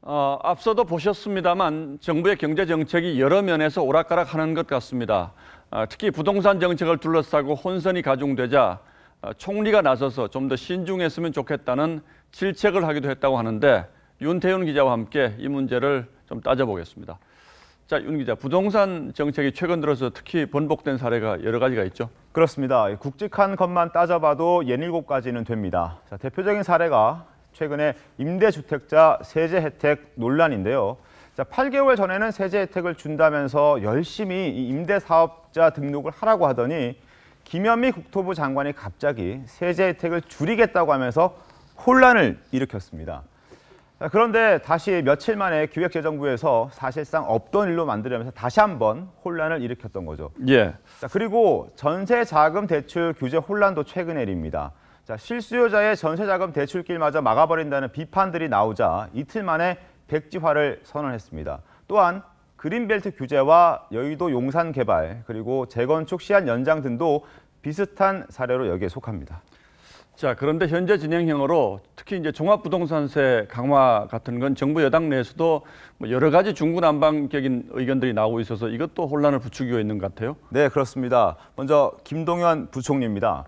앞서도 보셨습니다만 정부의 경제 정책이 여러 면에서 오락가락하는 것 같습니다. 특히 부동산 정책을 둘러싸고 혼선이 가중되자 총리가 나서서 좀 더 신중했으면 좋겠다는 질책을 하기도 했다고 하는데 윤태윤 기자와 함께 이 문제를 좀 따져보겠습니다. 자, 윤 기자, 부동산 정책이 최근 들어서 특히 번복된 사례가 여러 가지가 있죠? 그렇습니다. 굵직한 것만 따져봐도 67가지는 됩니다. 자, 대표적인 사례가 최근에 임대주택자 세제 혜택 논란인데요. 자, 8개월 전에는 세제 혜택을 준다면서 열심히 이 임대사업자 등록을 하라고 하더니 김현미 국토부 장관이 갑자기 세제 혜택을 줄이겠다고 하면서 혼란을 일으켰습니다. 자, 그런데 다시 며칠 만에 기획재정부에서 사실상 없던 일로 만들면서 다시 한번 혼란을 일으켰던 거죠. 예. 자, 그리고 전세자금 대출 규제 혼란도 최근의 일입니다. 자, 실수요자의 전세자금 대출길마저 막아버린다는 비판들이 나오자 이틀 만에 백지화를 선언했습니다. 또한 그린벨트 규제와 여의도 용산 개발, 그리고 재건축 시한 연장 등도 비슷한 사례로 여기에 속합니다. 자, 그런데 현재 진행형으로 특히 이제 종합부동산세 강화 같은 건 정부 여당 내에서도 여러 가지 중구난방적인 의견들이 나오고 있어서 이것도 혼란을 부추기고 있는 것 같아요. 네, 그렇습니다. 먼저 김동연 부총리입니다.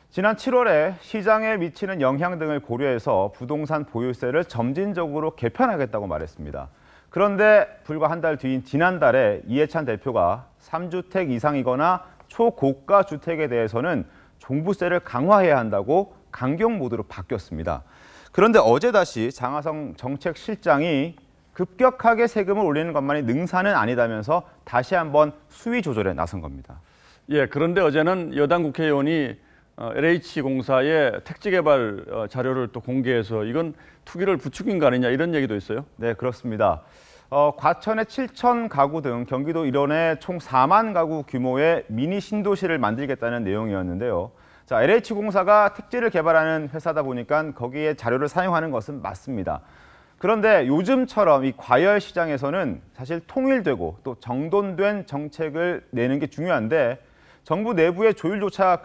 지난 7월에 시장에 미치는 영향 등을 고려해서 부동산 보유세를 점진적으로 개편하겠다고 말했습니다. 그런데 불과 한 달 뒤인 지난달에 이해찬 대표가 3주택 이상이거나 초고가 주택에 대해서는 종부세를 강화해야 한다고 강경 모드로 바뀌었습니다. 그런데 어제 다시 장하성 정책실장이 급격하게 세금을 올리는 것만이 능사는 아니다면서 다시 한번 수위 조절에 나선 겁니다. 예, 그런데 어제는 여당 국회의원이 LH공사의 택지개발 자료를 또 공개해서 이건 투기를 부추긴 거 아니냐 이런 얘기도 있어요. 네, 그렇습니다. 과천의 7천 가구 등 경기도 일원의 총 4만 가구 규모의 미니 신도시를 만들겠다는 내용이었는데요. 자, LH공사가 택지를 개발하는 회사다 보니까 거기에 자료를 사용하는 것은 맞습니다. 그런데 요즘처럼 이 과열 시장에서는 사실 통일되고 또 정돈된 정책을 내는 게 중요한데 정부 내부의 조율조차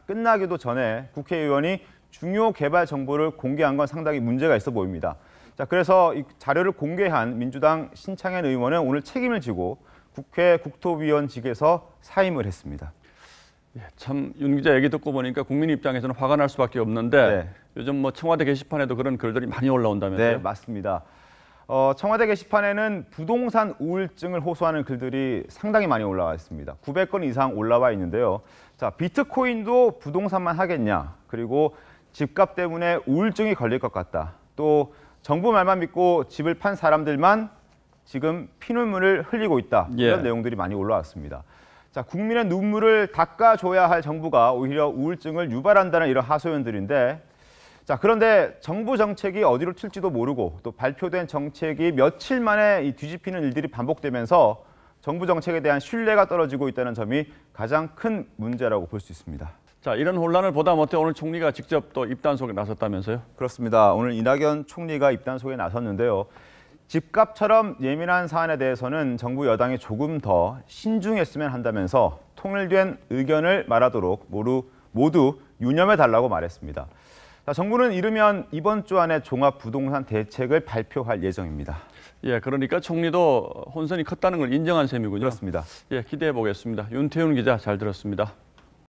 끝나기도 전에 국회의원이 중요 개발 정보를 공개한 건 상당히 문제가 있어 보입니다. 자, 그래서 이 자료를 공개한 민주당 신창현 의원은 오늘 책임을 지고 국회 국토위원직에서 사임을 했습니다. 예, 참 윤 기자 얘기 듣고 보니까 국민 입장에서는 화가 날 수밖에 없는데 요즘 청와대 게시판에도 그런 글들이 많이 올라온다면서요? 네, 맞습니다. 청와대 게시판에는 부동산 우울증을 호소하는 글들이 상당히 많이 올라와 있습니다. 900건 이상 올라와 있는데요. 자, 비트코인도 부동산만 하겠냐? 그리고 집값 때문에 우울증이 걸릴 것 같다. 또 정부 말만 믿고 집을 판 사람들만 지금 피눈물을 흘리고 있다. 이런 내용들이 많이 올라왔습니다. 자, 국민의 눈물을 닦아줘야 할 정부가 오히려 우울증을 유발한다는 이런 하소연들인데 자, 그런데 정부 정책이 어디로 튈지도 모르고 또 발표된 정책이 며칠 만에 이 뒤집히는 일들이 반복되면서 정부 정책에 대한 신뢰가 떨어지고 있다는 점이 가장 큰 문제라고 볼 수 있습니다. 자, 이런 혼란을 보다 못해 오늘 총리가 직접 또 입단속에 나섰다면서요? 그렇습니다. 오늘 이낙연 총리가 입단속에 나섰는데요. 집값처럼 예민한 사안에 대해서는 정부 여당이 조금 더 신중했으면 한다면서 통일된 의견을 말하도록 모두 유념해달라고 말했습니다. 자, 정부는 이르면 이번 주 안에 종합부동산 대책을 발표할 예정입니다. 예, 그러니까 총리도 혼선이 컸다는 걸 인정한 셈이군요. 그렇습니다. 예, 기대해 보겠습니다. 윤태윤 기자 잘 들었습니다.